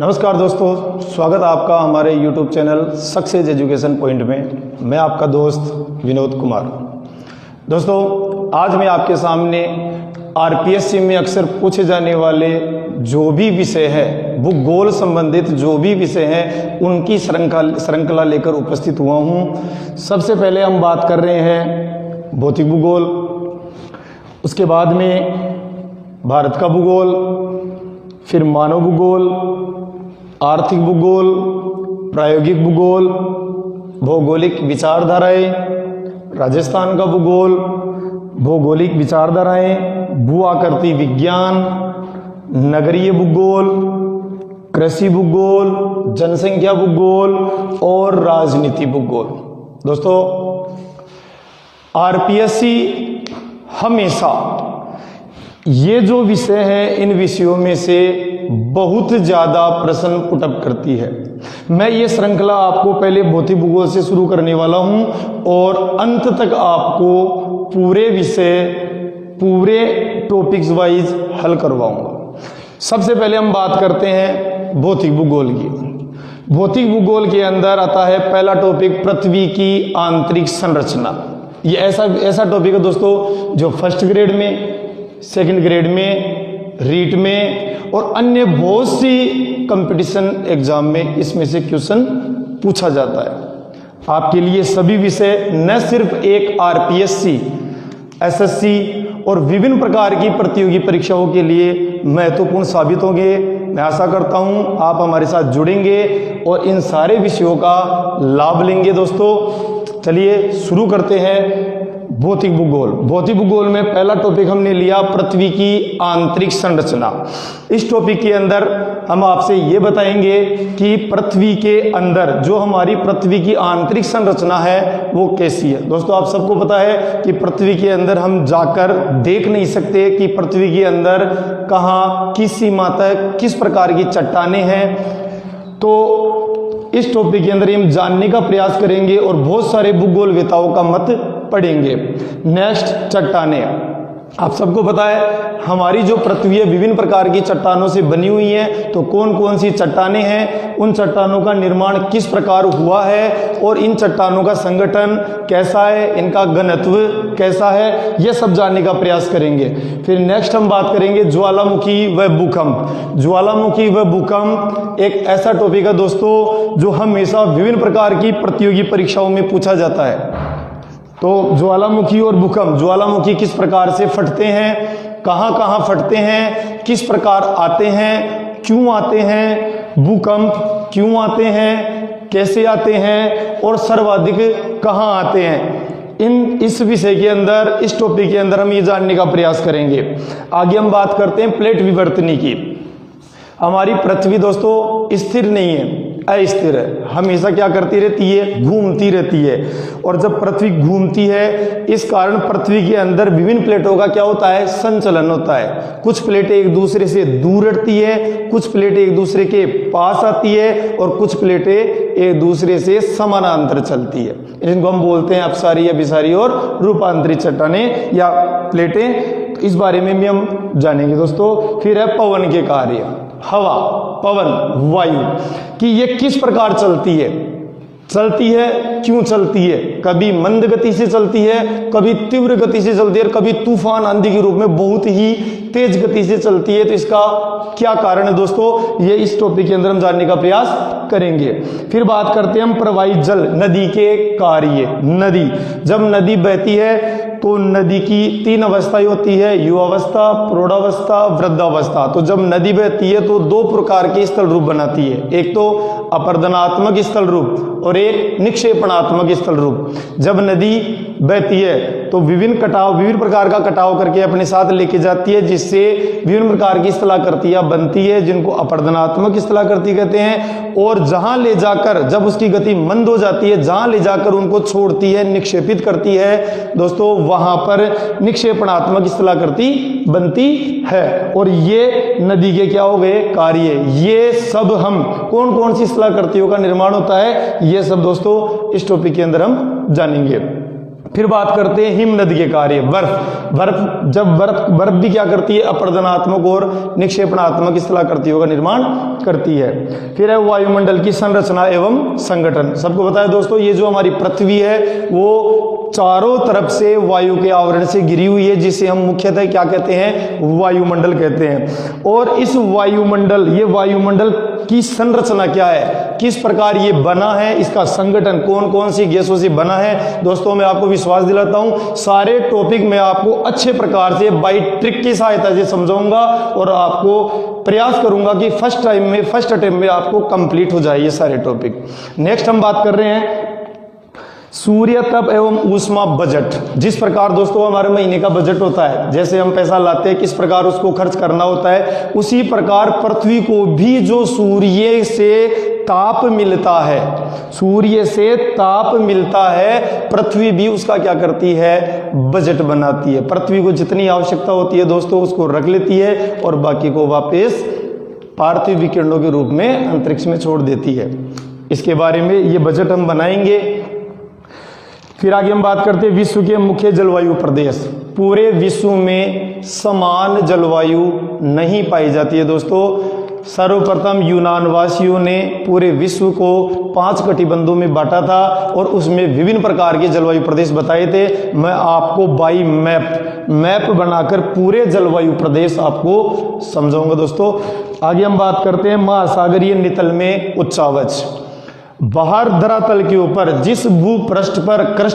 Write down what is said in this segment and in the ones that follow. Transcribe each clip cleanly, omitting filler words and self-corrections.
नमस्कार दोस्तों, स्वागत है आपका हमारे YouTube channel success education point में। मैं आपका दोस्त विनोद कुमार। दोस्तों, आज मैं आपके सामने आरपीएससी में अक्सर पूछे जाने वाले जो भी विषय है, भूगोल संबंधित जो भी विषय हैं, उनकी श्रृंखला लेकर उपस्थित हुआ हूँ। सबसे पहले हम बात कर रहे हैं भौतिक भूगोल, उसके बाद में भारत का भूगोल, फिर मानव भूगोल, आर्थिक भूगोल, प्रायोगिक भूगोल, भौगोलिक विचारधाराएं, राजस्थान का भूगोल, भौगोलिक विचारधाराएं, भू आकृति विज्ञान, नगरीय भूगोल, कृषि भूगोल, जनसंख्या भूगोल और राजनीति भूगोल। दोस्तों, आरपीएससी हमेशा ये जो विषय है, इन विषयों में से बहुत ज्यादा प्रश्न पुटअप करती है। मैं ये श्रृंखला आपको पहले भौतिक भूगोल से शुरू करने वाला हूं और अंत तक आपको पूरे विषय, पूरे टॉपिक्स वाइज हल करवाऊंगा। सबसे पहले हम बात करते हैं भौतिक भूगोल की। भौतिक भूगोल के अंदर आता है पहला टॉपिक, पृथ्वी की आंतरिक संरचना। ये ऐसा टॉपिक है दोस्तों जो फर्स्ट ग्रेड में, सेकंड ग्रेड में, रीट में और अन्य बहुत सी कंपटीशन एग्जाम में इसमें से क्वेश्चन पूछा जाता है। आपके लिए सभी विषय न सिर्फ एक आरपीएससी, एसएससी और विभिन्न प्रकार की प्रतियोगी परीक्षाओं के लिए महत्वपूर्ण साबित होंगे। मैं आशा करता हूं आप हमारे साथ जुड़ेंगे और इन सारे विषयों का लाभ लेंगे। दोस्तों, चलिए शुरू करते हैं भौतिक भूगोल। भौतिक भूगोल में पहला टॉपिक हमने लिया पृथ्वी की आंतरिक संरचना। इस टॉपिक के अंदर हम आपसे ये बताएंगे कि पृथ्वी के अंदर जो हमारी पृथ्वी की आंतरिक संरचना है वो कैसी है। दोस्तों, आप सबको पता है कि पृथ्वी के अंदर हम जाकर देख नहीं सकते कि पृथ्वी के अंदर कहाँ, किस सीमा तक, किस प्रकार की चट्टानें हैं। तो इस टॉपिक के अंदर हम जानने का प्रयास करेंगे और बहुत सारे भूगोलवेताओं का मत पढ़ेंगे। नेक्स्ट, चट्टानें। आप सबको पता है हमारी जो पृथ्वी है विभिन्न प्रकार की चट्टानों से बनी हुई है। तो कौन कौन सी चट्टानें हैं, उन चट्टानों का निर्माण किस प्रकार हुआ है और इन चट्टानों का संगठन कैसा है, इनका घनत्व कैसा है, यह सब जानने का प्रयास करेंगे। फिर नेक्स्ट हम बात करेंगे ज्वालामुखी व भूकंप। ज्वालामुखी व भूकंप एक ऐसा टॉपिक है दोस्तों जो हमेशा विभिन्न प्रकार की प्रतियोगी परीक्षाओं में पूछा जाता है। तो ज्वालामुखी और भूकंप, ज्वालामुखी किस प्रकार से फटते हैं, कहाँ कहाँ फटते हैं, किस प्रकार आते हैं, क्यों आते हैं, भूकंप क्यों आते हैं, कैसे आते हैं और सर्वाधिक कहाँ आते हैं, इस विषय के अंदर, इस टॉपिक के अंदर हम ये जानने का प्रयास करेंगे। आगे हम बात करते हैं प्लेट विवर्तनी की। हमारी पृथ्वी दोस्तों स्थिर नहीं है, अस्थिर है, हमेशा क्या करती रहती है, घूमती रहती है। और जब पृथ्वी घूमती है, इस कारण पृथ्वी के अंदर विभिन्न प्लेटों का क्या होता है, संचलन होता है। कुछ प्लेटें एक दूसरे से दूर हटती है, कुछ प्लेटें एक दूसरे के पास आती है और कुछ प्लेटें एक दूसरे से समानांतर चलती है। इनको हम बोलते हैं अपसारी, अभिसारी और रूपांतरित चट्टानें या प्लेटें। इस बारे में भी हम जानेंगे दोस्तों। फिर है पवन के कार्य, हवा, पवन, वायु कि ये किस प्रकार चलती है, क्यों चलती है। कभी मंद गति से चलती है, कभी तीव्र गति से चलती है और कभी तूफान आंधी के रूप में बहुत ही तेज गति से चलती है। तो इसका क्या कारण है दोस्तों, ये इस टॉपिक के अंदर हम जानने का प्रयास करेंगे। फिर बात करते हैं हम प्रवाहित जल, नदी के कार्य। नदी, जब नदी बहती है तो नदी की तीन अवस्थाएं होती है, युवावस्था, प्रौढ़ावस्था, वृद्धावस्था। तो जब नदी बहती है तो दो प्रकार के स्थल रूप बनाती है, एक तो अपरदनात्मक स्थल रूप और एक निक्षेपणात्मक स्थल रूप। जब नदी बहती है तो विभिन्न प्रकार का कटाव करके अपने साथ लेके जाती है, जिससे विभिन्न प्रकार की स्थलाकृतियां बनती है, जिनको अपरदनात्मक स्थलाकृति कहते हैं। और जहां ले जाकर, जब उसकी गति मंद हो जाती है, जहां ले जाकर उनको छोड़ती है, निक्षेपित करती है दोस्तों, वहां पर निक्षेपणात्मक स्थलाकृति बनती है। और ये नदी के क्या हो गए, कार्य। ये सब हम कौन कौन सी स्थलाकृतियों का निर्माण होता है, ये सब दोस्तों इस टॉपिक के अंदर हम जानेंगे। फिर बात करते हैं हिम नदी के कार्य। बर्फ भी क्या करती है, अपरदनात्मक और निक्षेपणात्मक इस स्थलाकृतियों का निर्माण करती है। फिर है वायुमंडल की संरचना एवं संगठन। सबको पता है दोस्तों, ये जो हमारी पृथ्वी है वो चारों तरफ से वायु के आवरण से घिरी हुई है, जिसे हम मुख्यतः क्या कहते हैं, वायुमंडल कहते हैं। और इस ये वायुमंडल की संरचना क्या है, किस प्रकार ये बना है, इसका संगठन कौन कौन सी गैसों से बना है। दोस्तों मैं आपको विश्वास दिलाता हूं, सारे टॉपिक मैं आपको अच्छे प्रकार से बाई ट्रिक की सहायता से समझाऊंगा और आपको प्रयास करूंगा कि फर्स्ट अटेम्प्ट में आपको कंप्लीट हो जाए ये सारे टॉपिक। नेक्स्ट हम बात कर रहे हैं सूर्य तप एवं ऊष्मा बजट। जिस प्रकार दोस्तों हमारे महीने का बजट होता है, जैसे हम पैसा लाते हैं किस प्रकार उसको खर्च करना होता है, उसी प्रकार पृथ्वी को भी जो सूर्य से ताप मिलता है, पृथ्वी भी उसका क्या करती है, बजट बनाती है। पृथ्वी को जितनी आवश्यकता होती है दोस्तों उसको रख लेती है और बाकी को वापस पार्थिव विकिरणों के रूप में अंतरिक्ष में छोड़ देती है। इसके बारे में ये बजट हम बनाएंगे। फिर आगे हम बात करते हैं विश्व के मुख्य जलवायु प्रदेश। पूरे विश्व में समान जलवायु नहीं पाई जाती है दोस्तों। सर्वप्रथम यूनान वासियों ने पूरे विश्व को 5 कटिबंधों में बांटा था और उसमें विभिन्न प्रकार के जलवायु प्रदेश बताए थे। मैं आपको बाई मैप बनाकर पूरे जलवायु प्रदेश आपको समझाऊंगा दोस्तों। आगे हम बात करते हैं महासागरीय नितल में उच्चावच। बाहर धरातल के ऊपर जिस भूपृष्ठ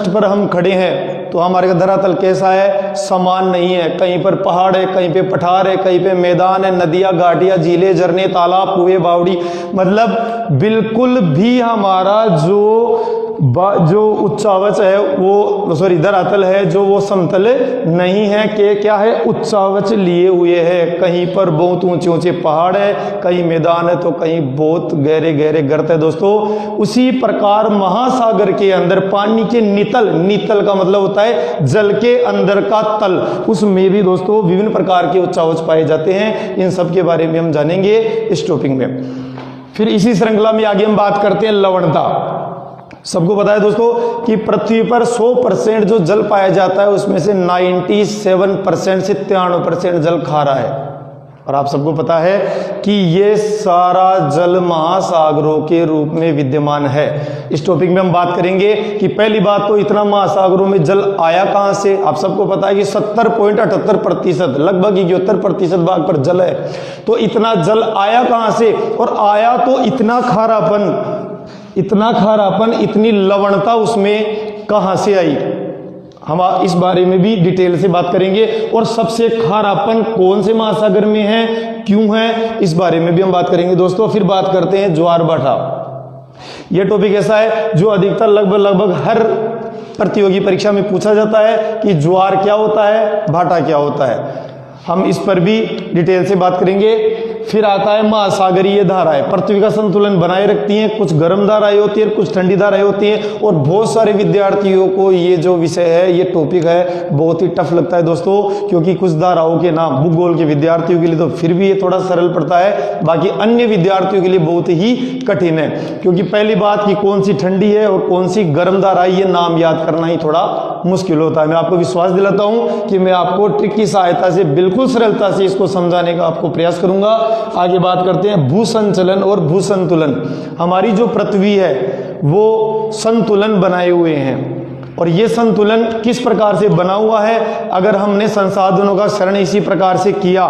पर हम खड़े हैं तो हमारे धरातल कैसा है, समान नहीं है। कहीं पर पहाड़ है, कहीं पे पठार है, कहीं पे मैदान है, नदियां, घाटियां, झीलें, झरने, तालाब, कुएं, बावड़ी, मतलब बिल्कुल भी हमारा जो उच्चावच है वो धरातल है जो वो समतल नहीं है, कि क्या है, उच्चावच लिए हुए है। कहीं पर बहुत ऊंचे ऊंचे पहाड़ है, कहीं मैदान है तो कहीं बहुत गहरे गहरे गर्त है दोस्तों। उसी प्रकार महासागर के अंदर पानी के नितल का मतलब होता है जल के अंदर का तल, उसमें भी दोस्तों विभिन्न प्रकार के उच्चावच पाए जाते हैं। इन सब के बारे में हम जानेंगे इस टॉपिक में। फिर इसी श्रृंखला में आगे हम बात करते हैं लवणता। सबको पता है दोस्तों कि पृथ्वी पर 100% जो जल पाया जाता है उसमें से 97% से 93% जल खारा है। और आप सबको पता है कि ये सारा जल महासागरों के रूप में विद्यमान है। इस टॉपिक में हम बात करेंगे कि पहली बात तो इतना महासागरों में जल आया कहां से। आप सबको पता है कि 70.78% लगभग 71% भाग पर जल है। तो इतना जल आया कहां से, और आया तो इतना खारापन, इतनी लवणता उसमें कहां से आई, हम इस बारे में भी डिटेल से बात करेंगे। और सबसे खारापन कौन से महासागर में है, क्यों है, इस बारे में भी हम बात करेंगे दोस्तों। फिर बात करते हैं ज्वार भाटा। यह टॉपिक ऐसा है जो अधिकतर लगभग हर प्रतियोगी परीक्षा में पूछा जाता है कि ज्वार क्या होता है, भाटा क्या होता है। हम इस पर भी डिटेल से बात करेंगे। फिर आता है महासागरीय धाराएं। पृथ्वी का संतुलन बनाए रखती हैं। कुछ गर्म धाराएं होती है, कुछ ठंडी धाराएं होती हैं। और बहुत सारे विद्यार्थियों को ये जो विषय है, ये टॉपिक है, बहुत ही टफ लगता है दोस्तों, क्योंकि कुछ धाराओं के नाम भूगोल के विद्यार्थियों के लिए तो फिर भी ये थोड़ा सरल पड़ता है, बाकी अन्य विद्यार्थियों के लिए बहुत ही कठिन है। क्योंकि पहली बात कि कौन सी ठंडी है और कौन सी गर्म धारा है, ये नाम याद करना ही थोड़ा मुश्किल होता है। मैं आपको विश्वास दिलाता हूं कि मैं आपको ट्रिक की सहायता से बिल्कुल सरलता से इसको समझाने का आपको प्रयास करूंगा। आगे बात करते हैं भूसंचलन और भूसंतुलन। हमारी जो पृथ्वी है वो संतुलन बनाए हुए हैं, और ये संतुलन किस प्रकार से बना हुआ है, अगर हमने संसाधनों का शरण इसी प्रकार से किया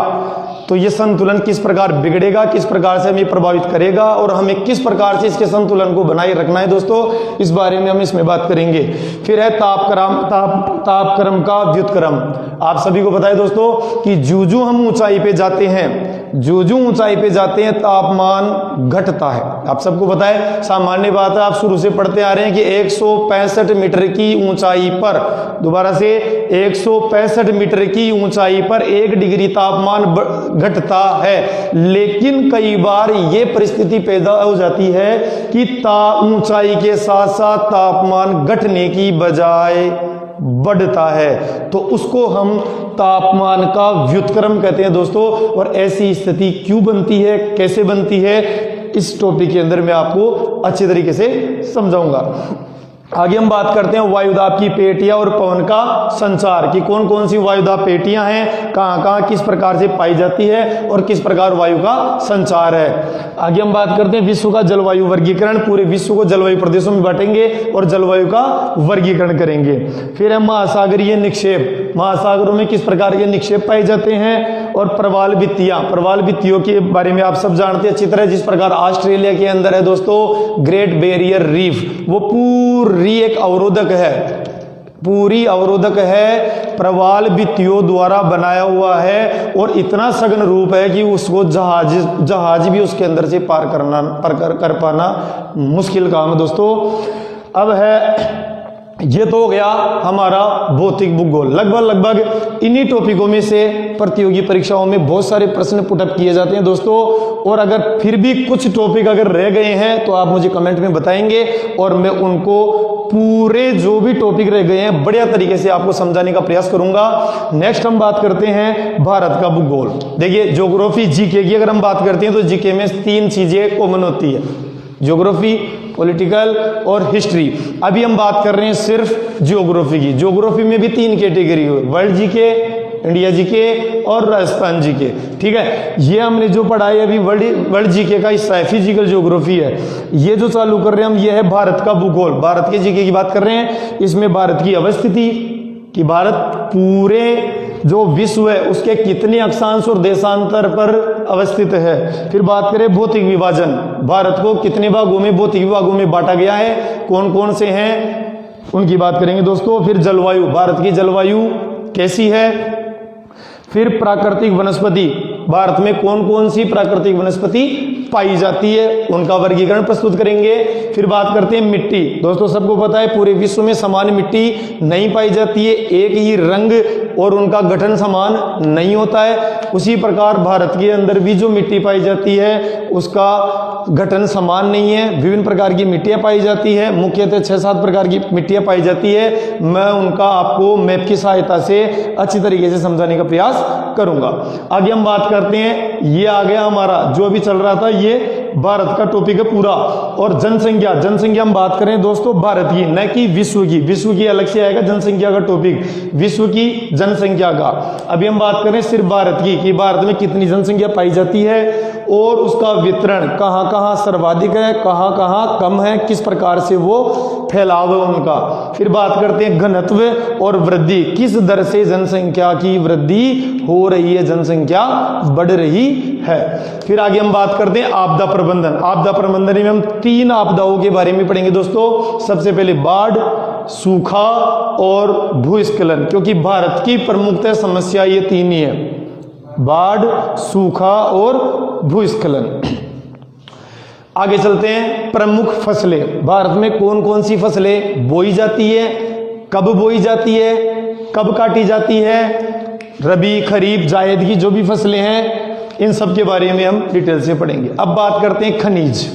तो ये संतुलन किस प्रकार बिगड़ेगा, किस प्रकार से हमें प्रभावित करेगा, और हमें किस प्रकार से इसके संतुलन को बनाए रखना है दोस्तों, इस बारे में हम इसमें बात करेंगे। फिर है तापक्रम का व्युत्क्रम। आप सभी को पता है दोस्तों कि जो हम ऊंचाई पे जाते हैं तापमान घटता है। आप सबको पता है, सामान्य बात है, आप शुरू से पढ़ते आ रहे हैं कि 165 मीटर की ऊंचाई पर, दोबारा से 165 मीटर की ऊंचाई पर 1 डिग्री तापमान घटता है। लेकिन कई बार ये परिस्थिति पैदा हो जाती है कि ऊंचाई के साथ साथ तापमान घटने की बजाय बढ़ता है, तो उसको हम तापमान का व्युत्क्रम कहते हैं दोस्तों। और ऐसी स्थिति क्यों बनती है, कैसे बनती है, इस टॉपिक के अंदर मैं आपको अच्छे तरीके से समझाऊंगा। आगे हम बात करते हैं वायुदाब की पेटियां और पवन का संचार कि कौन कौन सी वायुदाब पेटियां हैं, कहां कहां किस प्रकार से पाई जाती है और किस प्रकार वायु का संचार है। आगे हम बात करते हैं विश्व का जलवायु वर्गीकरण, पूरे विश्व को जलवायु प्रदेशों में बांटेंगे और जलवायु का वर्गीकरण करेंगे। फिर हम महासागरीय निक्षेप, महासागरों में किस प्रकार के निक्षेप पाए जाते हैं, और प्रवाल भित्तियां, प्रवाल भित्तियों के बारे में आप सब जानते हैं अच्छी तरह। जिस प्रकार ऑस्ट्रेलिया के अंदर है दोस्तों ग्रेट बैरियर रीफ, वो पूरी एक अवरोधक है, पूरी अवरोधक है, प्रवाल भित्तियों द्वारा बनाया हुआ है और इतना सघन रूप है कि उसको जहाज भी उसके अंदर से पार कर पाना मुश्किल काम है दोस्तों। अब है, ये तो हो गया हमारा भौतिक भूगोल। लगभग इन्हीं टॉपिकों में से प्रतियोगी परीक्षाओं में बहुत सारे प्रश्न पुटअप किए जाते हैं दोस्तों। और अगर फिर भी कुछ टॉपिक अगर रह गए हैं तो आप मुझे कमेंट में बताएंगे और मैं उनको पूरे जो भी टॉपिक रह गए हैं बढ़िया तरीके से आपको समझाने का प्रयास करूंगा। नेक्स्ट हम बात करते हैं भारत का भूगोल। देखिए ज्योग्राफी जीके की अगर हम बात करते हैं तो जीके में 3 चीजें कॉमन होती है, ज्योग्राफी, पॉलिटिकल और हिस्ट्री। अभी हम बात कर रहे हैं सिर्फ ज्योग्राफी की। ज्योग्राफी में भी 3 कैटेगरी है, वर्ल्ड जीके, इंडिया जीके और राजस्थान जीके। ठीक है, ये हमने जो पढ़ा है अभी वर्ल्ड जीके का हिस्सा है, फिजिकल ज्योग्राफी है। ये जो चालू कर रहे हैं हम, ये है भारत का भूगोल, भारत के जीके की बात कर रहे हैं। इसमें भारत की अवस्थिति कि भारत पूरे जो विश्व है उसके कितने अक्षांश और देशांतर पर अवस्थित है। फिर बात करें भौतिक विभाजन, भारत को कितने भागों में, भौतिक विभागों में बांटा गया है, कौन कौन से हैं, उनकी बात करेंगे दोस्तों। फिर जलवायु, भारत की जलवायु कैसी है। फिर प्राकृतिक वनस्पति, भारत में कौन कौन सी प्राकृतिक वनस्पति पाई जाती है, उनका वर्गीकरण प्रस्तुत करेंगे। फिर बात करते हैं मिट्टी। दोस्तों सबको पता है पूरे विश्व में समान मिट्टी नहीं पाई जाती है, एक ही रंग और उनका गठन समान नहीं होता है। उसी प्रकार भारत के अंदर भी जो मिट्टी पाई जाती है उसका गठन समान नहीं है, विभिन्न प्रकार की मिट्टियां पाई जाती है, मुख्यतः 6-7 प्रकार की मिट्टियां पाई जाती है। मैं उनका आपको मैप की सहायता से अच्छी तरीके से समझाने का प्रयास करूंगा। आगे हम बात करते हैं, ये आ गया हमारा जो अभी चल रहा था, ये भारत का टॉपिक है पूरा। और जनसंख्या, जनसंख्या हम बात करें दोस्तों भारत की, न कि विश्व की। विश्व की अलग से आएगा जनसंख्या का टॉपिक, विश्व की जनसंख्या का। अभी हम बात करें सिर्फ भारत की कि भारत में कितनी जनसंख्या पाई जाती है और उसका वितरण कहां कहां सर्वाधिक है, कहां कहां कम है, किस प्रकार से वो फैलाव है उनका। फिर बात करते हैं घनत्व और वृद्धि, किस दर से जनसंख्या की वृद्धि हो रही है, जनसंख्या बढ़ रही है। फिर आगे हम बात करते हैं आपदा प्रबंधन। आपदा प्रबंधन में हम 3 आपदाओं के बारे में पढ़ेंगे दोस्तों। सबसे पहले बाढ़, सूखा और भूस्खलन, क्योंकि भारत की प्रमुखतः समस्या ये 3 ही है, बाढ़, सूखा और भूस्खलन। आगे चलते हैं, प्रमुख फसलें। भारत में कौन कौन सी फसलें बोई जाती है, कब बोई जाती है, कब काटी जाती है, रबी, खरीफ, जायद की जो भी फसलें हैं इन सब के बारे में हम डिटेल से पढ़ेंगे। अब बात करते हैं खनिज।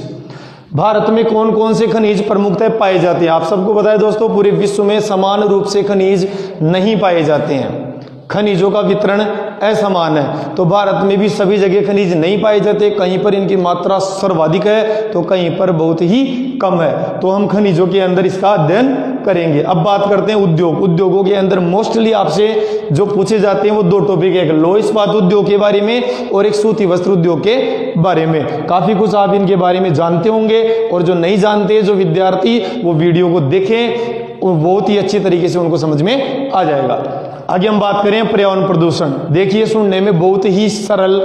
भारत में कौन कौन से खनिज प्रमुखतः पाए जाते हैं। आप सबको पता है दोस्तों पूरे विश्व में समान रूप से खनिज नहीं पाए जाते हैं, खनिजों का वितरण असमान है। तो भारत में भी सभी जगह खनिज नहीं पाए जाते, कहीं पर इनकी मात्रा सर्वाधिक है तो कहीं पर बहुत ही कम है। तो हम खनिजों के अंदर इसका अध्ययन करेंगे। अब बात करते हैं उद्योग। उद्योगों के अंदर मोस्टली आपसे जो पूछे जाते हैं वो 2 टॉपिक है, एक लौह इस्पात उद्योग के बारे में और एक सूती वस्त्र उद्योग के बारे में। काफी कुछ आप इनके बारे में जानते होंगे और जो नहीं जानते, जो विद्यार्थी वो वीडियो को देखें, वो बहुत ही अच्छी तरीके से उनको समझ में आ जाएगा। आगे हम बात करें पर्यावरण प्रदूषण। देखिए सुनने में बहुत ही सरल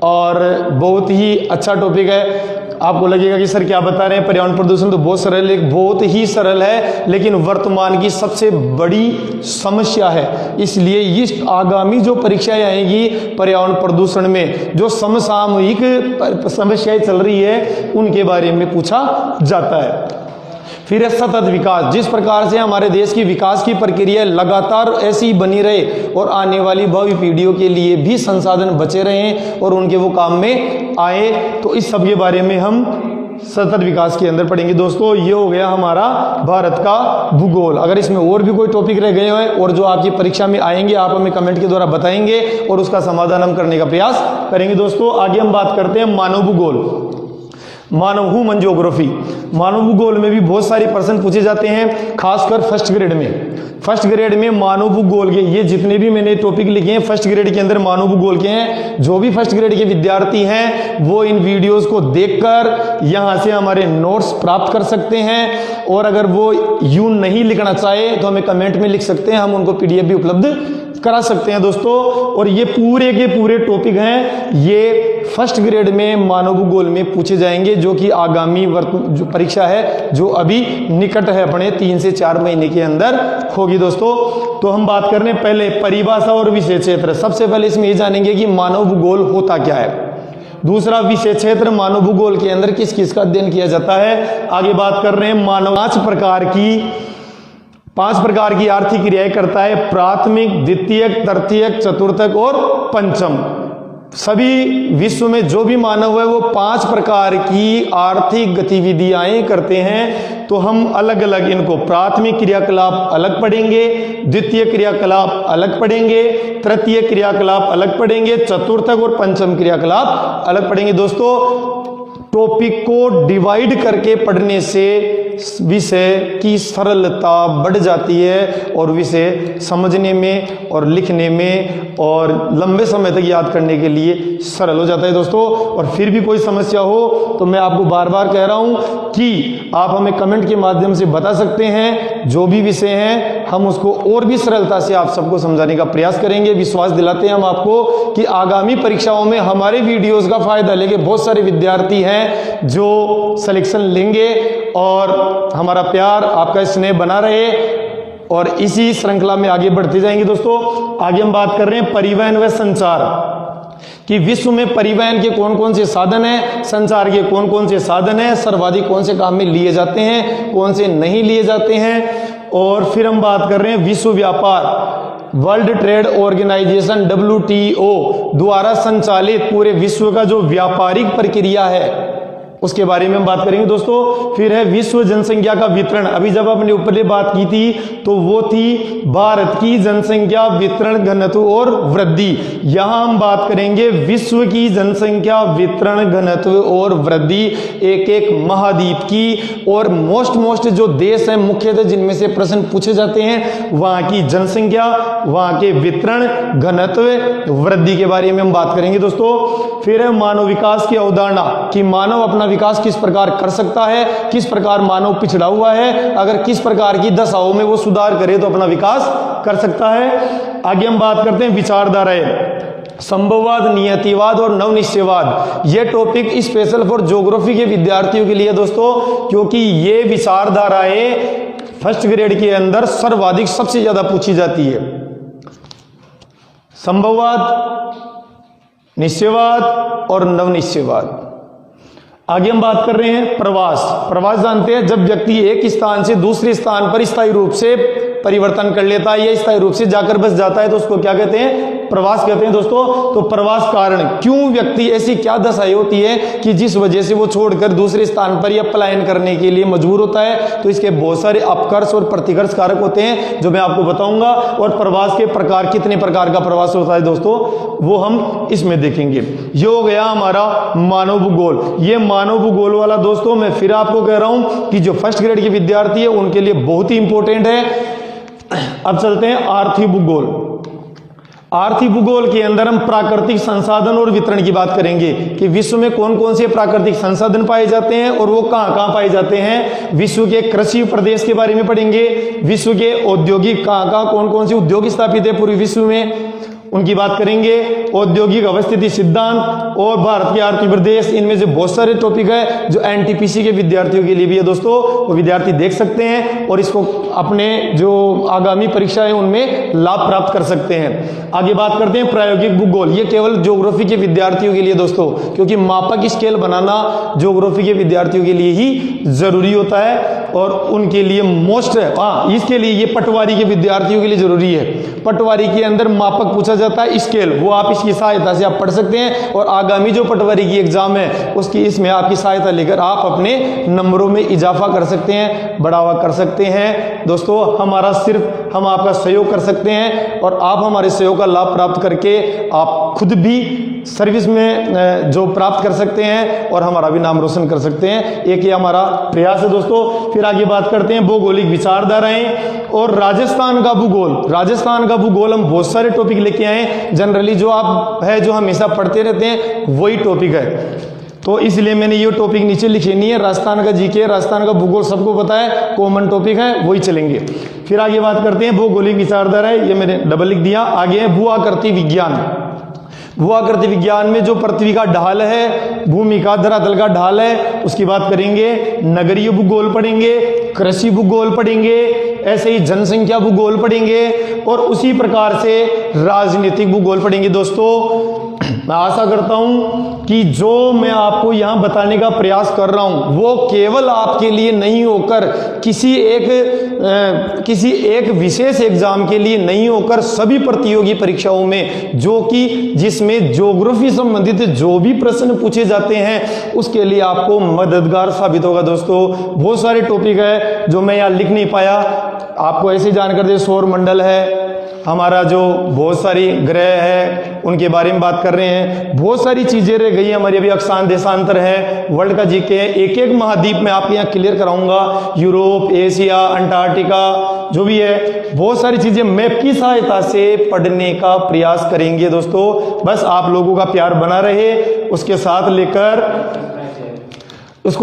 और बहुत ही अच्छा टॉपिक है। आपको लगेगा कि सर क्या बता रहे हैं, पर्यावरण प्रदूषण तो बहुत सरल है, बहुत ही सरल है, लेकिन वर्तमान की सबसे बड़ी समस्या है। इसलिए इस आगामी जो परीक्षाएं आएंगी पर्यावरण प्रदूषण में जो समसामयिक समस्याएं चल रही है उनके बारे में पूछा जाता है। फिर है सतत विकास। जिस प्रकार से हमारे देश की विकास की प्रक्रिया लगातार ऐसी बनी रहे और आने वाली भावी पीढ़ियों के लिए भी संसाधन बचे रहें और उनके वो काम में आए, तो इस सब के बारे में हम सतत विकास के अंदर पढ़ेंगे दोस्तों। ये हो गया हमारा भारत का भूगोल। अगर इसमें और भी कोई टॉपिक रह गए हैं और जो आपकी परीक्षा में आएंगे आप हमें कमेंट के द्वारा बताएंगे और उसका समाधान हम करने का प्रयास करेंगे दोस्तों। आगे हम बात करते हैं मानव भूगोल। मानव ह्यूमन ज्योग्राफी, मानव भूगोल में भी बहुत सारे प्रश्न पूछे जाते हैं, खासकर फर्स्ट ग्रेड में। फर्स्ट ग्रेड में मानव भूगोल के ये जितने भी मैंने टॉपिक लिखे हैं फर्स्ट ग्रेड के अंदर मानव भूगोल के हैं। जो भी फर्स्ट ग्रेड के विद्यार्थी हैं वो इन वीडियोस को देखकर यहां से हमारे नोट्स प्राप्त कर सकते हैं, और अगर वो यूं नहीं लिखना चाहे तो हमें कमेंट में लिख सकते हैं, हम उनको पीडीएफ भी उपलब्ध करा सकते हैं दोस्तों। और ये पूरे के पूरे टॉपिक हैं, ये फर्स्ट ग्रेड में मानव भूगोल में पूछे जाएंगे, जो कि आगामी जो परीक्षा है जो अभी निकट है अपने 3 से 4 महीने के अंदर होगी दोस्तों। तो हम बात कर रहे हैं पहले परिभाषा और विषय क्षेत्र। सबसे पहले इसमें ये जानेंगे कि मानव भूगोल होता क्या है। दूसरा, विषय क्षेत्र, मानव भूगोल के अंदर किस किस का अध्ययन किया जाता है। आगे बात कर रहे हैं मानव 5 प्रकार की आर्थिक क्रियाएं करता है, प्राथमिक, द्वितीयक, तृतीयक, चतुर्थक और पंचम। सभी विश्व में जो भी मानव है वो 5 प्रकार की आर्थिक गतिविधियां करते हैं। तो हम अलग अलग इनको प्राथमिक क्रियाकलाप अलग पढ़ेंगे, द्वितीय क्रियाकलाप अलग पढ़ेंगे, तृतीय क्रियाकलाप अलग पढ़ेंगे, चतुर्थक और पंचम क्रियाकलाप अलग पढ़ेंगे दोस्तों। टॉपिक को डिवाइड करके पढ़ने से विषय की सरलता बढ़ जाती है और विषय समझने में और लिखने में और लंबे समय तक याद करने के लिए सरल हो जाता है दोस्तों। और फिर भी कोई समस्या हो तो मैं आपको बार बार कह रहा हूं कि आप हमें कमेंट के माध्यम से बता सकते हैं। जो भी विषय हैं हम उसको और भी सरलता से आप सबको समझाने का प्रयास करेंगे। विश्वास दिलाते हैं हम आपको कि आगामी परीक्षाओं में हमारे वीडियोस का फायदा लेके बहुत सारे विद्यार्थी हैं जो सिलेक्शन लेंगे, और हमारा प्यार आपका स्नेह बना रहे और इसी श्रृंखला में आगे बढ़ते जाएंगे दोस्तों। आगे हम बात कर रहे हैं परिवहन व संचार, कि विश्व में परिवहन के कौन कौन से साधन हैं, संचार के कौन कौन से साधन हैं, सर्वाधिक कौन से काम में लिए जाते हैं, कौन से नहीं लिए जाते हैं। और फिर हम बात कर रहे हैं विश्व व्यापार, वर्ल्ड ट्रेड ऑर्गेनाइजेशन WTO द्वारा संचालित पूरे विश्व का जो व्यापारिक प्रक्रिया है उसके बारे में हम बात करेंगे दोस्तों। फिर है विश्व जनसंख्या का वितरण। अभी जब आपने ऊपर बात की थी तो वो थी भारत की जनसंख्या वितरण, घनत्व और वृद्धि। यहां हम बात करेंगे विश्व की जनसंख्या वितरण, घनत्व और वृद्धि, एक एक महाद्वीप की, और मोस्ट जो देश है मुख्यतः जिनमें से प्रश्न पूछे जाते हैं वहां की जनसंख्या, वहां के वितरण, घनत्व, वृद्धि के बारे में हम बात करेंगे दोस्तों। फिर है मानव विकास की अवधारणा, कि मानव अपना विकास किस प्रकार कर सकता है, किस प्रकार मानव पिछड़ा हुआ है, अगर किस प्रकार की दशाओं में वो सुधार करे तो अपना विकास कर सकता है। आगे हम बात करते हैं विचारधाराएं, संभववाद, नियतिवाद और नवनिश्चयवाद। ये टॉपिक स्पेशल फॉर ज्योग्राफी के विद्यार्थियों के लिए दोस्तों, क्योंकि ये विचारधाराएं फर्स्ट ग्रेड के अंदर सर्वाधिक सबसे ज्यादा पूछी जाती है। संभववाद, निश्चयवाद और नवनिश्चयवाद। आगे हम बात कर रहे हैं प्रवास। प्रवास जानते हैं जब व्यक्ति एक स्थान से दूसरे स्थान पर स्थायी रूप से परिवर्तन कर लेता है या स्थायी रूप से जाकर बस जाता है तो उसको क्या कहते हैं, प्रवास कहते हैं दोस्तों। तो प्रवास कारण क्यों व्यक्ति, ऐसी क्या दशाएं होती है कि जिस वजह से वो छोड़कर दूसरे स्थान पर या पलायन करने के लिए मजबूर होता है। तो इसके बहुत सारे अपकर्ष और प्रतिकर्ष कारक होते हैं जो मैं आपको बताऊंगा। और प्रवास के प्रकार, कितने प्रकार का प्रवास होता है दोस्तों, वो हम इसमें देखेंगे। ये हो गया हमारा मानव भूगोल। ये मानव भूगोल वाला दोस्तों मैं फिर आपको कह रहा हूं कि जो फर्स्ट ग्रेड के विद्यार्थी है उनके लिए बहुत ही इंपॉर्टेंट है। अब चलते हैं आर्थिक भूगोल। आर्थिक भूगोल के अंदर हम प्राकृतिक संसाधन और वितरण की बात करेंगे कि विश्व में कौन कौन से प्राकृतिक संसाधन पाए जाते हैं और वो कहां कहां पाए जाते हैं। विश्व के कृषि प्रदेश के बारे में पढ़ेंगे, विश्व के औद्योगिक कहां कहां कौन कौन से उद्योग स्थापित है पूरे विश्व में, उनकी बात करेंगे। औद्योगिक अवस्थिति सिद्धांत और भारत के आर्थिक प्रदेश, इनमें से बहुत सारे टॉपिक है जो एनटीपीसी के विद्यार्थियों के लिए भी है दोस्तों, वो विद्यार्थी देख सकते हैं और इसको अपने जो आगामी परीक्षा है उनमें लाभ प्राप्त कर सकते हैं। आगे बात करते हैं प्रायोगिक भूगोल। ये केवल ज्योग्राफी के विद्यार्थियों के लिए दोस्तों, क्योंकि मापक स्केल बनाना ज्योग्राफी के विद्यार्थियों के लिए ही जरूरी होता है और उनके लिए मोस्ट है। इसके लिए ये पटवारी के विद्यार्थियों के लिए जरूरी है। पटवारी के अंदर मापक पूछा जाता है स्केल, वो आप इसकी सहायता से आप पढ़ सकते हैं और आगामी जो पटवारी की एग्जाम है उसकी इसमें आपकी सहायता लेकर आप अपने नंबरों में इजाफा कर सकते हैं, बढ़ावा कर सकते हैं। दोस्तों हमारा सिर्फ हम आपका सहयोग कर सकते हैं और आप हमारे सहयोग का लाभ प्राप्त करके आप खुद भी सर्विस में जो प्राप्त कर सकते हैं और हमारा भी नाम रोशन कर सकते हैं। एक ये हमारा प्रयास है दोस्तों। फिर आगे बात करते हैं भौगोलिक विचारधाराएं और राजस्थान का भूगोल। राजस्थान का भूगोल हम बहुत सारे टॉपिक लेके आए, जनरली जो आप है जो हमेशा पढ़ते रहते हैं वही टॉपिक है, तो इसलिए मैंने ये टॉपिक नीचे लिखे नहीं है। राजस्थान का जीके, राजस्थान का भूगोल सबको पता है, कॉमन टॉपिक है, वही चलेंगे। फिर आगे बात करते हैं भौगोलिक विचारधारा है, ये मैंने डबल लिख दिया। आगे है भू-आकृति विज्ञान। भू-आकृति विज्ञान में जो पृथ्वी का ढाल है, भूमि का धरातल का ढाल है, उसकी बात करेंगे। नगरीय भूगोल पढ़ेंगे, कृषि भूगोल पढ़ेंगे, ऐसे ही जनसंख्या भूगोल पढ़ेंगे और उसी प्रकार से राजनीतिक भूगोल पढ़ेंगे। दोस्तों मैं आशा करता हूं कि जो मैं आपको यहां बताने का प्रयास कर रहा हूं वो केवल आपके लिए नहीं होकर किसी एक विशेष एग्जाम के लिए नहीं होकर सभी प्रतियोगी परीक्षाओं में, जो कि जिसमें ज्योग्राफी संबंधित जो भी प्रश्न पूछे जाते हैं उसके लिए आपको मददगार साबित होगा। दोस्तों बहुत सारे टॉपिक है जो मैं यहाँ लिख नहीं पाया, आपको ऐसी जानकारी दे। सौर मंडल है, हमारा जो बहुत सारी ग्रह है उनके बारे में बात कर रहे हैं, बहुत सारी चीजें रह गई हमारी अभी। अक्षांश देशांतर है, वर्ल्ड का जीके है, एक एक महाद्वीप में आपके यहाँ क्लियर कराऊंगा। यूरोप, एशिया, अंटार्कटिका, जो भी है बहुत सारी चीजें मैप की सहायता से पढ़ने का प्रयास करेंगे। दोस्तों बस आप लोगों का प्यार बना रहे, उसको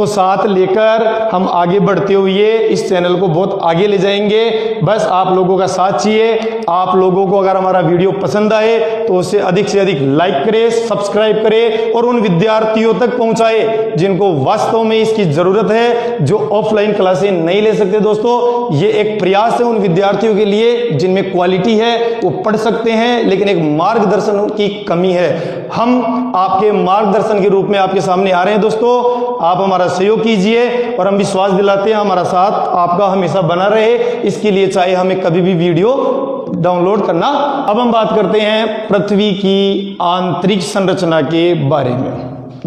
साथ लेकर हम आगे बढ़ते हुए इस चैनल को बहुत आगे ले जाएंगे। बस आप लोगों का साथ चाहिए। आप लोगों को अगर हमारा वीडियो पसंद आए तो उसे अधिक से अधिक लाइक करें, सब्सक्राइब करें और उन विद्यार्थियों तक पहुंचाए जिनको वास्तव में इसकी जरूरत है, जो ऑफलाइन क्लासें नहीं ले सकते। दोस्तों ये एक प्रयास है उन विद्यार्थियों के लिए जिनमें क्वालिटी है, वो पढ़ सकते हैं लेकिन एक मार्गदर्शन की कमी है। हम आपके मार्गदर्शन के रूप में आपके सामने आ रहे हैं। दोस्तों आप हमारा सहयोग कीजिए और हम विश्वास दिलाते हैं हमारा साथ आपका हमेशा बना रहे, इसके लिए चाहे हमें कभी भी वीडियो डाउनलोड करना। अब हम बात करते हैं पृथ्वी की आंतरिक संरचना के बारे में।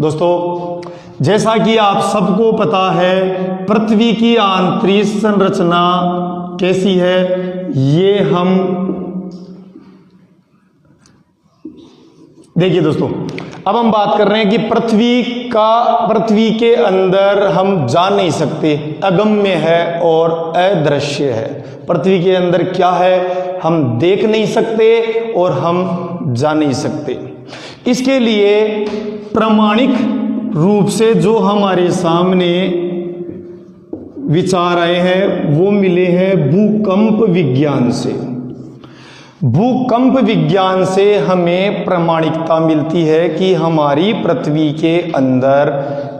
दोस्तों जैसा कि आप सबको पता है पृथ्वी की आंतरिक संरचना कैसी है, ये हम देखिए। दोस्तों अब हम बात कर रहे हैं कि पृथ्वी के अंदर हम जा नहीं सकते, अगम्य है और अदृश्य है। पृथ्वी के अंदर क्या है हम देख नहीं सकते और हम जा नहीं सकते। इसके लिए प्रामाणिक रूप से जो हमारे सामने विचार आए हैं वो मिले हैं भूकंप विज्ञान से। भूकंप विज्ञान से हमें प्रामाणिकता मिलती है कि हमारी पृथ्वी के अंदर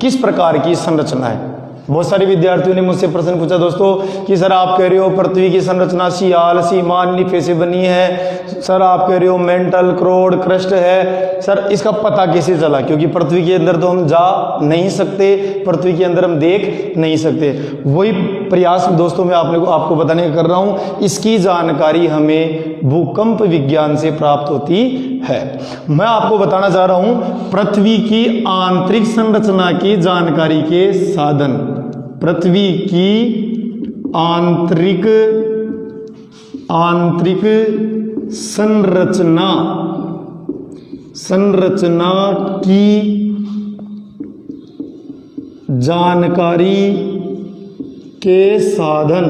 किस प्रकार की संरचना है। बहुत सारे विद्यार्थियों ने मुझसे प्रश्न पूछा दोस्तों कि सर आप कह रहे हो पृथ्वी की संरचना सियाल, सीमान, लिफे से बनी है, सर आप कह रहे हो मेंटल, क्रोड, क्रस्ट है, सर इसका पता कैसे चला? क्योंकि पृथ्वी के अंदर तो हम जा नहीं सकते, पृथ्वी के अंदर हम देख नहीं सकते। वही प्रयास दोस्तों मैं आपको बताने कर रहा हूं। इसकी जानकारी हमें भूकंप विज्ञान से प्राप्त होती है। मैं आपको बताना चाह रहा हूं पृथ्वी की आंतरिक संरचना की जानकारी के साधन। पृथ्वी की आंतरिक संरचना की जानकारी के साधन।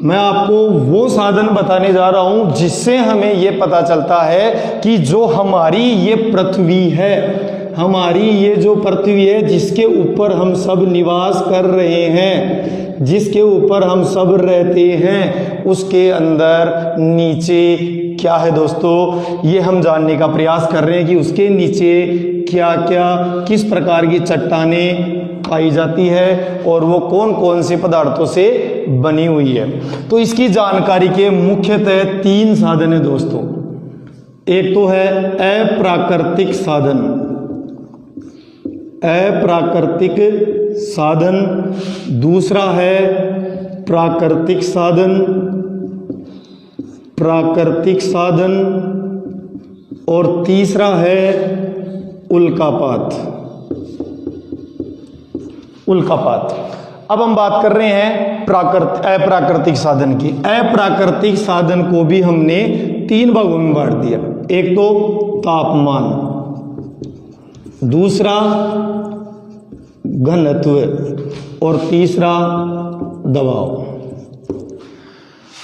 मैं आपको वो साधन बताने जा रहा हूं जिससे हमें ये पता चलता है कि जो हमारी ये पृथ्वी है, हमारी ये जो पृथ्वी है जिसके ऊपर हम सब निवास कर रहे हैं, जिसके ऊपर हम सब रहते हैं, उसके अंदर नीचे क्या है दोस्तों, ये हम जानने का प्रयास कर रहे हैं कि उसके नीचे क्या क्या किस प्रकार की चट्टानें पाई जाती है और वो कौन कौन से पदार्थों से बनी हुई है। तो इसकी जानकारी के मुख्यतः 3 साधन है दोस्तों। एक तो है अप्राकृतिक साधन, अप्राकृतिक साधन, दूसरा है प्राकृतिक साधन, प्राकृतिक साधन, और तीसरा है उल्कापात। उल्कापात। अब हम बात कर रहे हैं अप्राकृतिक साधन की। अप्राकृतिक साधन को भी हमने 3 भागों में बांट दिया। एक तो तापमान, दूसरा घनत्व और तीसरा दबाव।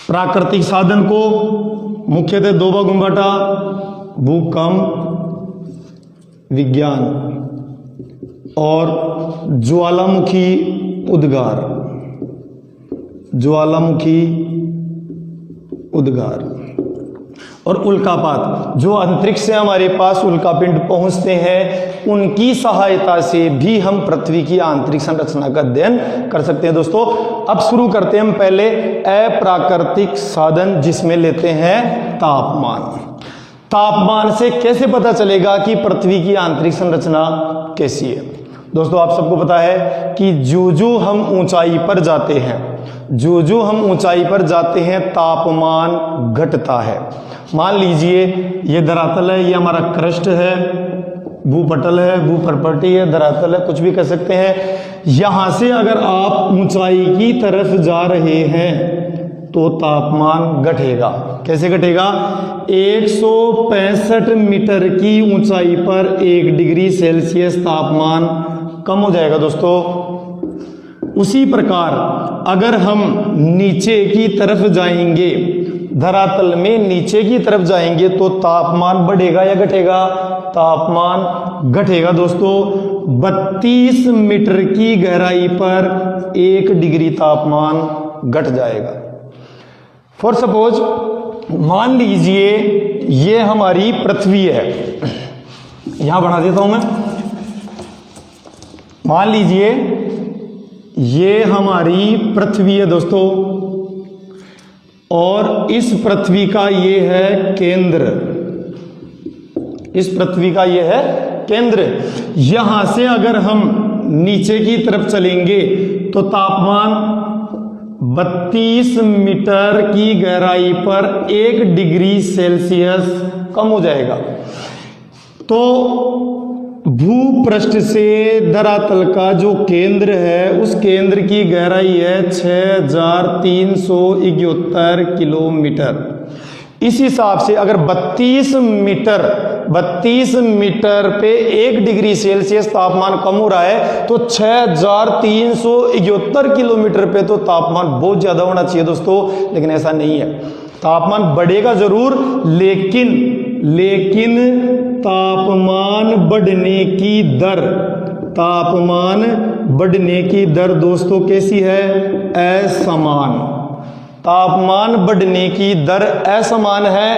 प्राकृतिक साधन को मुख्यतः 2 भागों में बांटा, भूकंप विज्ञान और ज्वालामुखी उद्गार। ज्वालामुखी उद्गार और उल्कापात, जो अंतरिक्ष से हमारे पास उल्कापिंड पहुंचते हैं, उनकी सहायता से भी हम पृथ्वी की आंतरिक संरचना का अध्ययन कर सकते हैं। दोस्तों अब शुरू करते हैं हम पहले अप्राकृतिक साधन, जिसमें लेते हैं तापमान। तापमान से कैसे पता चलेगा कि पृथ्वी की आंतरिक संरचना कैसी है? दोस्तों आप सबको पता है कि जो हम ऊंचाई पर जाते हैं, जो हम ऊंचाई पर जाते हैं, तापमान घटता है। मान लीजिए ये धरातल है, ये हमारा क्रस्ट है, भूपटल है, भूपर्पटी है, धरातल है, कुछ भी कह सकते हैं। यहां से अगर आप ऊंचाई की तरफ जा रहे हैं तो तापमान घटेगा। कैसे घटेगा? 165 मीटर की ऊंचाई पर 1 डिग्री सेल्सियस तापमान कम हो जाएगा। दोस्तों उसी प्रकार अगर हम नीचे की तरफ जाएंगे, धरातल में नीचे की तरफ जाएंगे, तो तापमान बढ़ेगा या घटेगा? तापमान घटेगा। दोस्तों 32 मीटर की गहराई पर 1 डिग्री तापमान घट जाएगा। फॉर सपोज मान लीजिए ये हमारी पृथ्वी है, यहां बना देता हूं मैं। मान लीजिए ये हमारी पृथ्वी है दोस्तों, और इस पृथ्वी का ये है केंद्र, इस पृथ्वी का ये है केंद्र। यहां से अगर हम नीचे की तरफ चलेंगे तो तापमान 32 मीटर की गहराई पर 1 डिग्री सेल्सियस कम हो जाएगा। तो भूपृष्ठ से धरातल का जो केंद्र है, उस केंद्र की गहराई है 6371 किलोमीटर। इस हिसाब से अगर 32 मीटर पे 1 डिग्री सेल्सियस तापमान कम हो रहा है, तो 6371 किलोमीटर पे तो तापमान बहुत ज्यादा होना चाहिए दोस्तों। लेकिन ऐसा नहीं है, तापमान बढ़ेगा जरूर, लेकिन तापमान बढ़ने की दर दोस्तों कैसी है? असमान। तापमान बढ़ने की दर असमान है।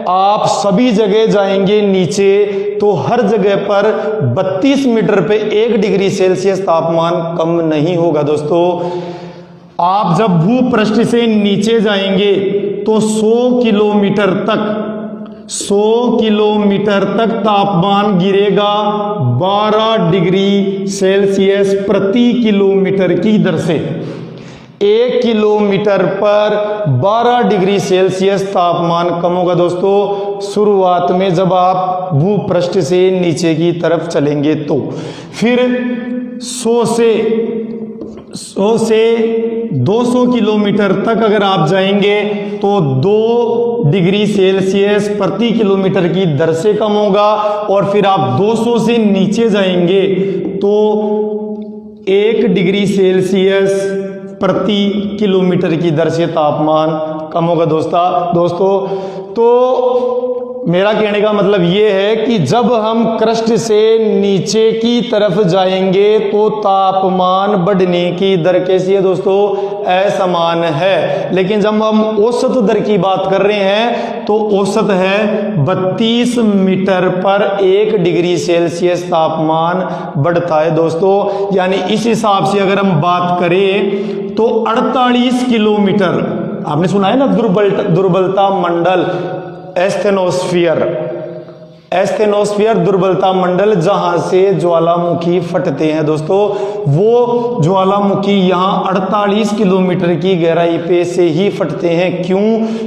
आप सभी जगह जाएंगे नीचे तो हर जगह पर 32 मीटर पे 1 डिग्री सेल्सियस तापमान कम नहीं होगा। दोस्तों आप जब भूपृष्ठ से नीचे जाएंगे तो 100 किलोमीटर तक तापमान गिरेगा 12 डिग्री सेल्सियस प्रति किलोमीटर की दर से। 1 किलोमीटर पर 12 डिग्री सेल्सियस तापमान कम होगा दोस्तों, शुरुआत में जब आप भूपृष्ठ से नीचे की तरफ चलेंगे तो। फिर 100 से 200 किलोमीटर तक अगर आप जाएंगे तो 2 डिग्री सेल्सियस प्रति किलोमीटर की दर से कम होगा। और फिर आप 200 से नीचे जाएंगे तो 1 डिग्री सेल्सियस प्रति किलोमीटर की दर से तापमान कम होगा। दोस्तों तो मेरा कहने का मतलब ये है कि जब हम क्रस्ट से नीचे की तरफ जाएंगे तो तापमान बढ़ने की दर कैसी है दोस्तों? असमान है। लेकिन जब हम औसत दर की बात कर रहे हैं तो औसत है 32 मीटर पर 1 डिग्री सेल्सियस तापमान बढ़ता है दोस्तों। यानी इस हिसाब से अगर हम बात करें तो 48 किलोमीटर, आपने सुना है ना दुर्बलता मंडल, एस्थेनोस्फीयर दुर्बलता मंडल, जहां से ज्वालामुखी फटते हैं दोस्तों, वो ज्वालामुखी यहां 48 किलोमीटर की गहराई पे से ही फटते हैं।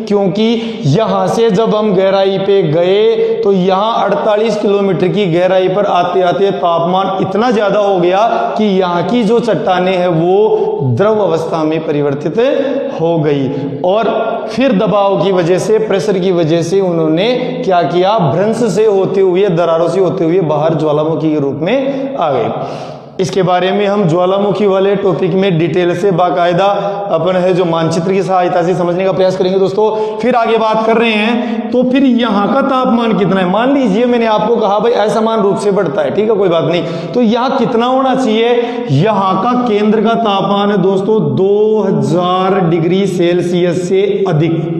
क्योंकि यहां से जब हम गहराई पे गए तो यहां 48 किलोमीटर की गहराई पर आते आते तापमान इतना ज्यादा हो गया कि यहां की जो चट्टानें हैं वो द्रव अवस्था में परिवर्तित हो गई और फिर दबाव की वजह से, प्रेशर की वजह से उन्होंने क्या किया, भ्रंश से होते हुए, दरारों से होते हुए बाहर ज्वालामुखी के रूप में आ गए। इसके बारे में हम ज्वालामुखी वाले टॉपिक में डिटेल से बाकायदा अपन है जो मानचित्र की सहायता से समझने का प्रयास करेंगे दोस्तों। फिर आगे बात कर रहे हैं, तो फिर यहाँ का तापमान कितना है। मान लीजिए मैंने आपको कहा भाई असमान रूप से बढ़ता है, ठीक है, कोई बात नहीं, तो यहाँ कितना होना चाहिए। यहाँ का केंद्र का तापमान है दोस्तों 2000 डिग्री सेल्सियस से अधिक,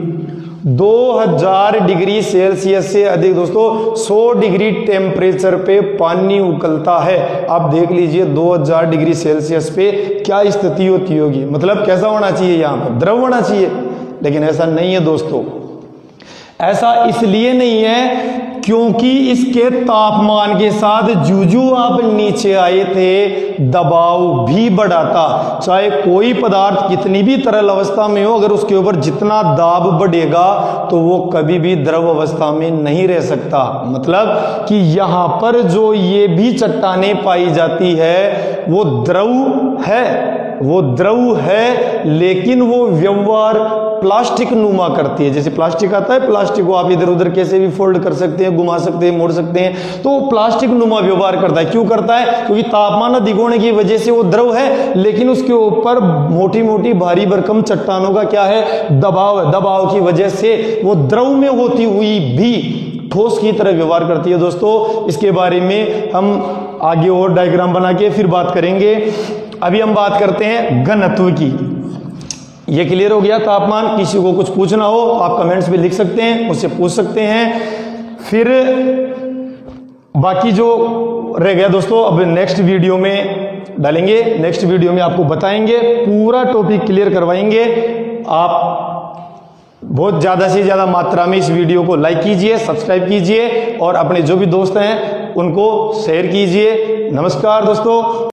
2000 डिग्री सेल्सियस से अधिक दोस्तों। 100 डिग्री टेम्परेचर पे पानी उकलता है। आप देख लीजिए 2000 डिग्री सेल्सियस पे क्या स्थिति होती होगी, मतलब कैसा होना चाहिए, यहाँ पर द्रव होना चाहिए, लेकिन ऐसा नहीं है दोस्तों। ऐसा इसलिए नहीं है क्योंकि इसके तापमान के साथ जू आप नीचे आए थे दबाव भी बढ़ाता। चाहे कोई पदार्थ कितनी भी तरल अवस्था में हो, अगर उसके ऊपर जितना दाब बढ़ेगा तो वो कभी भी द्रव अवस्था में नहीं रह सकता। मतलब कि यहाँ पर जो ये भी चट्टानें पाई जाती है वो द्रव है, वो द्रव है, लेकिन वो व्यवहार प्लास्टिक नुमा करती है। जैसे प्लास्टिक आता है, प्लास्टिक को आप इधर उधर कैसे भी फोल्ड कर सकते हैं, घुमा सकते हैं, मोड़ सकते हैं, तो प्लास्टिक नुमा व्यवहार करता है। क्यों करता है? क्योंकि तापमान अधिक होने की वजह से वो द्रव है, लेकिन उसके ऊपर मोटी मोटी भारी भरकम चट्टानों का क्या है, दबाव है। दबाव की वजह से वो द्रव में होती हुई भी ठोस की तरह व्यवहार करती है दोस्तों। इसके बारे में हम आगे और डायग्राम बना के फिर बात करेंगे। अभी हम बात करते हैं घनत्व की। ये क्लियर हो गया तापमान। किसी को कुछ पूछना हो तो आप कमेंट्स में लिख सकते हैं, मुझसे पूछ सकते हैं। फिर बाकी जो रह गया दोस्तों अब नेक्स्ट वीडियो में डालेंगे। नेक्स्ट वीडियो में आपको बताएंगे, पूरा टॉपिक क्लियर करवाएंगे। आप बहुत ज़्यादा से ज़्यादा मात्रा में इस वीडियो को लाइक कीजिए, सब्सक्राइब कीजिए और अपने जो भी दोस्त हैं उनको शेयर कीजिए। नमस्कार दोस्तों।